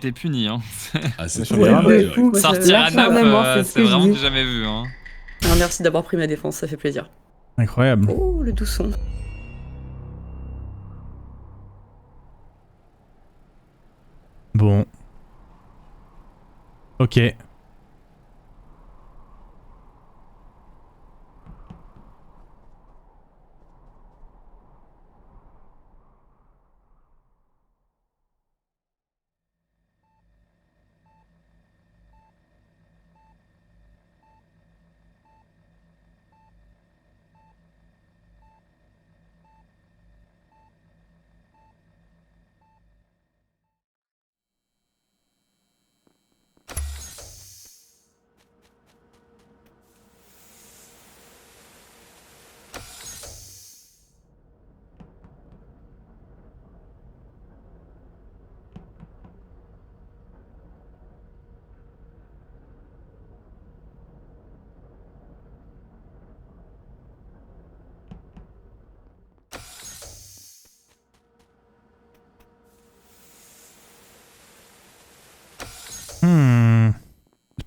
T'es puni, hein. Ah, c'est sur sûr. les rames, Moi, Sortir à je lâche 9, la mort, c'est ce c'est que je vraiment dis. du jamais vu, hein. Ah, merci d'avoir pris ma défense, ça fait plaisir. Incroyable. Oh, le doux son. Bon. Ok.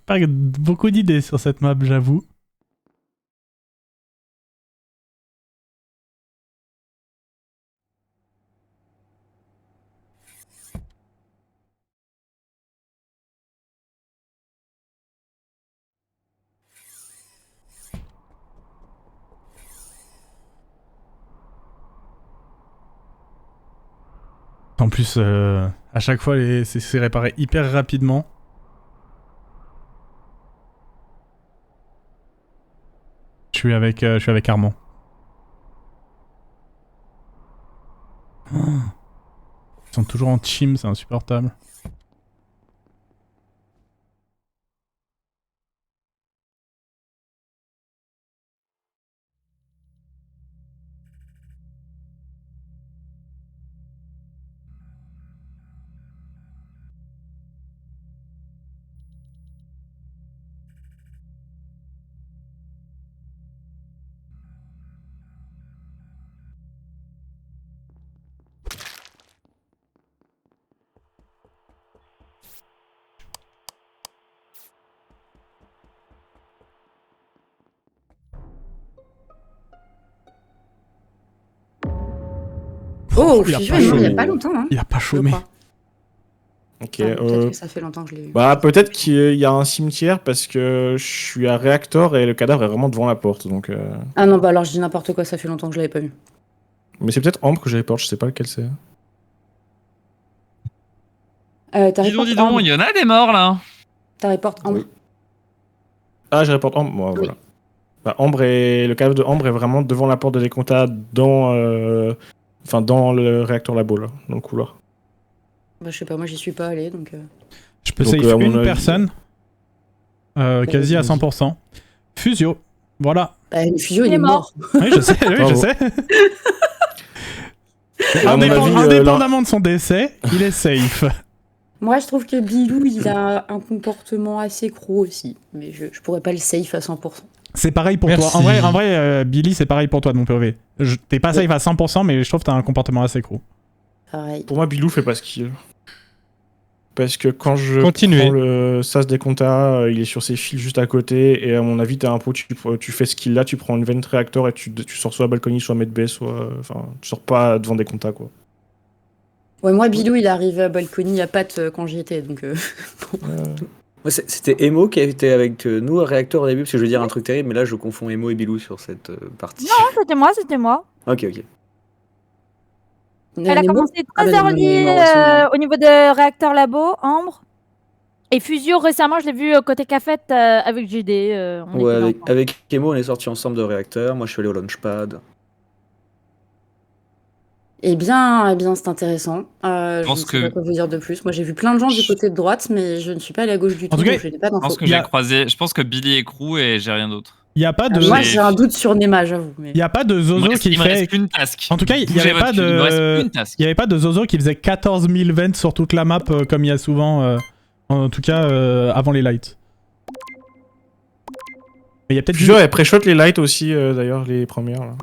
Pas beaucoup d'idées sur cette map, j'avoue. En plus, à chaque fois, c'est réparé hyper rapidement. Je suis avec Armand. Oh. Ils sont toujours en team, c'est insupportable. Oh, il a Fusion pas est mort il y a chômé. pas longtemps, hein. Il a pas je chômé. crois. Ok. Ah, peut-être que ça fait longtemps que je l'ai vu. Bah peut-être qu'il y a un cimetière parce que je suis à Reactor et le cadavre est vraiment devant la porte donc. Ah non, bah alors je dis n'importe quoi, ça fait longtemps que je l'avais pas vu. Mais c'est peut-être Ambre que j'ai porte, je sais pas lequel c'est. T'as Dis report donc, Ambre. il y en a des morts là. T'as report Ambre. Oui. Ah, je reporte Ambre, moi, Oui. voilà. Bah, le cadavre de Ambre est vraiment devant la porte de Décompta dans le réacteur labo là, dans le couloir. Bah je sais pas, moi j'y suis pas allé donc. Je peux Donc, safe à mon une avis, personne. Quasi à vas-y. 100%. Fusio. Voilà. Bah le Fusion il Il est est mort. Oui, je sais, oui, je Bravo. sais. À mon avis, Indépendamment de son décès, il est safe. Moi je trouve que Bilou il a un comportement assez cro aussi, mais je pourrais pas le safe à 100%. C'est pareil pour Merci. toi. En vrai Billy, c'est pareil pour toi de mon POV. T'es pas safe à 100%, mais je trouve que t'as un comportement assez gros. Pareil. Pour moi, Bilou fait pas skill. Parce que quand je Continuez. prends le SAS Décompta, il est sur ses fils juste à côté, et à mon avis, t'as un pot, tu fais ce qu'il a, tu prends une vent réacteur et tu sors soit Balcony, soit Medbay, soit. Enfin, tu sors pas devant Décompta quoi. Ouais, moi Bilou il est arrivé à Balcony à Pat quand j'y étais donc. Moi, c'était Emo qui était avec nous à Réacteur au début, parce que je veux dire un truc terrible, mais là je confonds Emo et Bilou sur cette partie. Non, c'était moi, c'était moi. Ok, ok. Elle a Nemo commencé Ah, très bah, Nemo, early il est mort aussi, merde. au niveau de Réacteur Labo, Ambre. Et Fusio, récemment, je l'ai vu côté cafette avec GD. On Ouais, était là avec, ensemble. avec Emo, on est sortis ensemble de Réacteur. Moi, je suis allé au Launchpad. Eh bien, c'est intéressant. Je pense ne sais que- pas quoi vous dire de plus. Moi, j'ai vu plein de gens du côté de droite, mais je ne suis pas allée à gauche du tout, tout cas, donc je n'ai pas Je d'infos. pense que Il y j'ai a- croisé. Je pense que Billy est crew et j'ai rien d'autre. Il y a pas de Moi, j'ai- j'ai un doute sur Nema, j'avoue. Mais... il y a pas de Zozo qui Il me fait reste qu'une task. En tout cas, il y Bougez avait votre pas cul, il me reste de une task. il y avait pas de Zozo qui faisait 14 000 vents sur toute la map comme il y a souvent en tout cas avant les lights. Mais il y a peut-être Plusieurs, elle pré-shot les lights aussi, d'ailleurs, les premières là.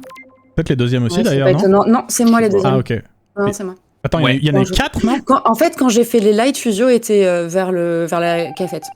peut-être les deuxièmes aussi Ouais, c'est d'ailleurs, pas non? étonnant. Non, c'est moi les Je sais deuxièmes. Ah OK. Non, Oui. c'est moi. Attends, Ouais. il y en a 4, non? En fait, quand j'ai fait les lights, Fusio était vers la cafette.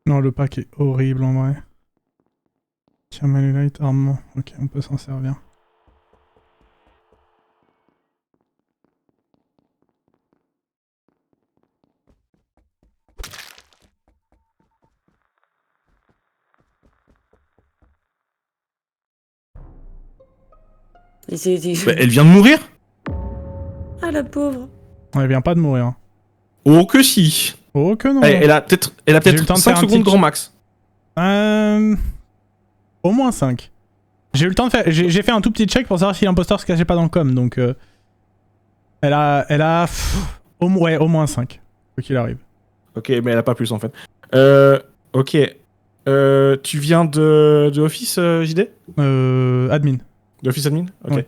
Non, le pack est horrible en vrai. Tiens, mais les light armement. Ok, on peut s'en servir. Et c'est- Bah, elle vient de mourir? Ah, la pauvre. Elle vient pas de mourir. Oh que si. Oh que non. Elle a peut-être J'ai eu le temps de 5 faire un secondes petit- grand max. Au moins 5. J'ai eu le temps de faire. J'ai fait un tout petit check pour savoir si l'imposteur se cachait pas dans le com, donc. Elle a. Au moins 5. Quoi qu'il arrive. Ok, mais elle a pas plus en fait. Ok. Tu viens de Office JD? Admin. De Office Admin? Ok. Ouais.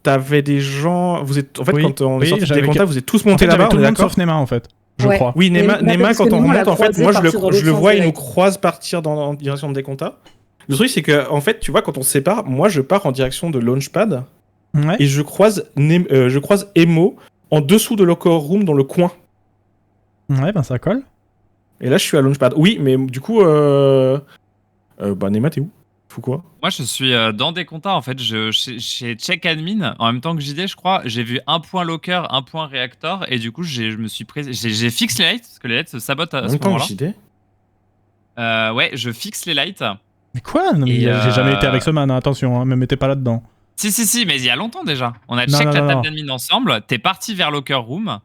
T'avais des gens. Vous êtes. En fait, Oui, quand on est oui, sorti j'avais des contacts, vous êtes tous En fait, montés j'avais là-bas, tout on le est monde d'accord? sauf Nema en fait. Je Ouais. crois. Oui, Nema, parce quand que on nous, on l'a remonte, en fait, croisé moi je partir dans le l'autre sens vois, des il nous lights. croise partir en direction des comptas. Le truc, c'est que, en fait, tu vois, quand on se sépare, moi je pars en direction de Launchpad Ouais. et je croise Emo en dessous de Locker Room dans le coin. Ouais, ben ça colle. Et là, je suis à Launchpad. Oui, mais du coup, bah, Nema, t'es où? Fou quoi? Moi, je suis dans des comptas, en fait. Chez Check Admin, en même temps que JD, je crois, j'ai vu un point locker, un point reactor, et du coup, je me suis j'ai fixé les lights, parce que les lights se sabotent En à ce même temps que moment-là. JD. Ouais, je fixe les lights. Mais quoi? Non, mais Et, j'ai jamais été avec ce man, hein, attention, hein, me mettez pas là-dedans. Si, mais il y a longtemps déjà. On a Non, check non, la non, table non. d'admin ensemble, t'es parti vers locker room.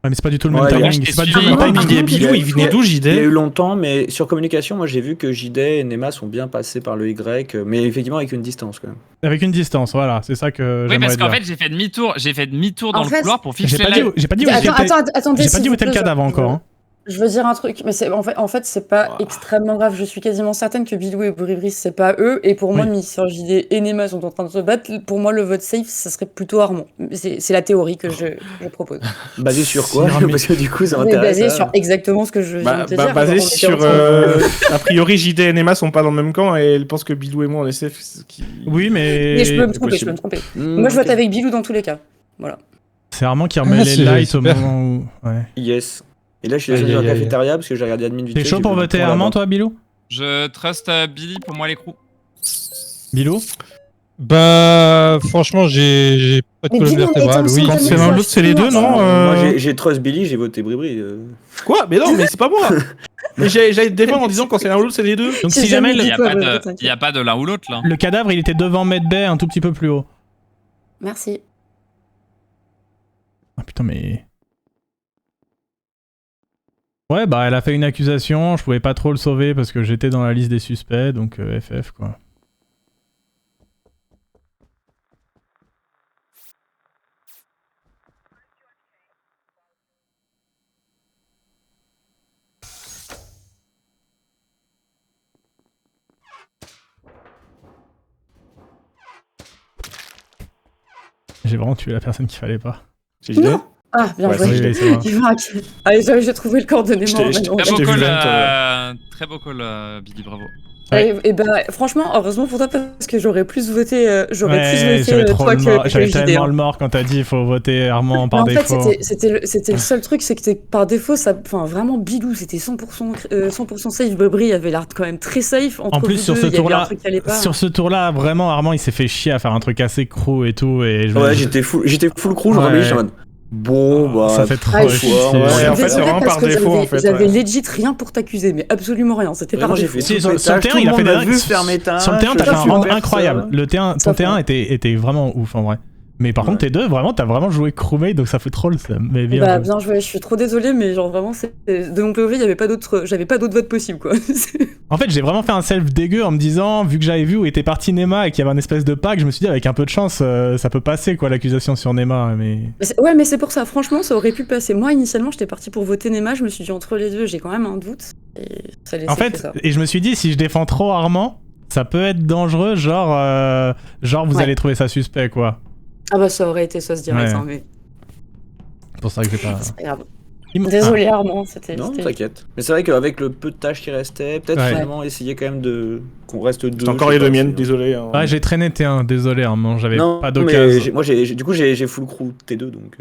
Ouais, mais c'est pas du tout le Ouais, même et moi, timing. je C'est pas du t'ai tout le même suivi. timing. Bilou, il venait d'où, JD? Il y a eu longtemps, mais sur communication, moi j'ai vu que JD et Nema sont bien passés par le Y, mais effectivement avec une distance quand même. Avec une distance, voilà, c'est ça que Oui, j'aimerais parce qu'en dire. fait, j'ai fait demi-tour dans En le fait, couloir pour fixer J'ai les pas dit, lights. j'ai pas dit où était. Attendez, J'ai pas dit s'il où vous était le plaît, cadavre encore. Hein. Je veux dire un truc, mais en fait, c'est pas Wow. extrêmement grave. Je suis quasiment certaine que Bilou et Bouribris, c'est pas eux. Et pour moi, Oui. Mister JD et Nema sont en train de se battre. Pour moi, le vote safe, ça serait plutôt Armand. C'est la théorie que je propose. Basé sur quoi? Si, mais- Parce que du coup ça On est m'intéresse. basé hein. sur exactement ce que je viens de te dire. Basé Genre, on était sur. ensemble. A priori, JD et Nema sont pas dans le même camp et elle pense que Bilou et moi on est safe. ce qui- Oui, mais. Mais je peux me c'est tromper, possible. Hmm, Moi, je vote ok. avec Bilou dans tous les cas. Voilà. C'est Armand qui remet Ah, les c'est lights au super. moment où. Ouais. Yes. Et là je suis Aïe, descendu dans la aïe, aïe. cafétéria parce que j'ai regardé admin vite T'es fait, chaud j'ai pour vu un voter point Armand, là-bas. toi, Bilou? Je trust Billy, pour moi, l'écrou. Bilou? Bah, franchement, j'ai pas de Mais colonne dis-moi, vertébrale. étant Oui, Quand ensemble, c'est l'un ou l'autre, c'est les deux, non? Moi j'ai trust Billy, j'ai voté Bribri. Quoi? Mais non, mais c'est pas moi! Mais j'allais te défendre en disant quand c'est l'un ou l'autre, c'est les deux. Donc, J'ai si jamais jamais Il dit n'y a, quoi, pas ouais, de- t'inquiète. y a pas de l'un ou l'autre, là. le cadavre, il était devant Medbay un tout petit peu plus haut. Merci. Ah putain, mais. Ouais, bah, elle a fait une accusation, je pouvais pas trop le sauver parce que j'étais dans la liste des suspects, donc FF quoi. J'ai vraiment tué la personne qu'il fallait pas. J'ai dit Non. Ah, bien Ouais, joué. Oui, oui, c'est moi. Il va- Allez, j'ai trouvé le corps de Némor. Je t'ai- maintenant. Très Je beau t'ai vu call, vent, très beau call, Billy, bravo. Et bah, franchement, heureusement pour toi, parce que j'aurais plus voté, Ouais, j'avais trop toi le mort. que J'avais JD, tellement hein. le mort quand t'as dit il faut voter Armand par Mais en défaut. fait, c'était le seul truc, c'est que par défaut, enfin vraiment Bilou, c'était 100% safe. Bobry avait l'air quand même très safe. Entre En plus, vous sur deux, ce il y avait un tour-là, truc qui allait pas. sur ce tour-là, vraiment, Armand, il s'est fait chier à faire un truc assez crew et tout. Et je Ouais, j'étais full crew, genre, Ouais. mais j'étais en mode. Bon, bah. ça fait trop Ah, chier. ouais, Je suis en fait, c'est désolée vraiment parce par que défaut, en fait, J'avais ouais. legit rien pour t'accuser, mais absolument rien. C'était par Vraiment, j'ai défaut. fait Si, tout sur le pétage, terrain, tout il a le fait monde des m'a vu faire mes tâches. Sur le terrain, t'as fait un super round personne. incroyable. Ton Ça terrain va. était vraiment ouf en vrai. Mais par contre, tes deux, vraiment, t'as vraiment joué crewmate, donc ça fait trop le seum. Mais bien. Bah, joué. bien joué, je suis trop désolée, mais genre vraiment, de mon POV, j'avais pas d'autres votes possibles, quoi. En fait, j'ai vraiment fait un self dégueu en me disant, vu que j'avais vu où était parti Nema et qu'il y avait un espèce de pack, je me suis dit, avec un peu de chance, ça peut passer, quoi, l'accusation sur Nema. Mais... Ouais, mais c'est pour ça, franchement, ça aurait pu passer. Moi, initialement, j'étais partie pour voter Nema, je me suis dit entre les deux, j'ai quand même un doute. Et ça laissait En que fait, ça. et je me suis dit, si je défends trop Armand, ça peut être dangereux, genre vous Ouais. allez trouver ça suspect, quoi. Ah bah, ça aurait été sauce direct, Ouais. hein, mais C'est pour ça que j'ai pas. c'est pas grave. Il m- Désolé, Armand, c'était. Non, c'était- t'inquiète. Mais c'est vrai qu'avec le peu de tâches qui restaient, peut-être Ouais. finalement essayer quand même qu'on reste deux. C'est encore je les sais deux pas, miennes, c'est- désolé. hein. Ouais, j'ai traîné T1, désolé Armand, j'avais Non, pas mais d'occasion. moi, du coup, j'ai full crew T2, donc.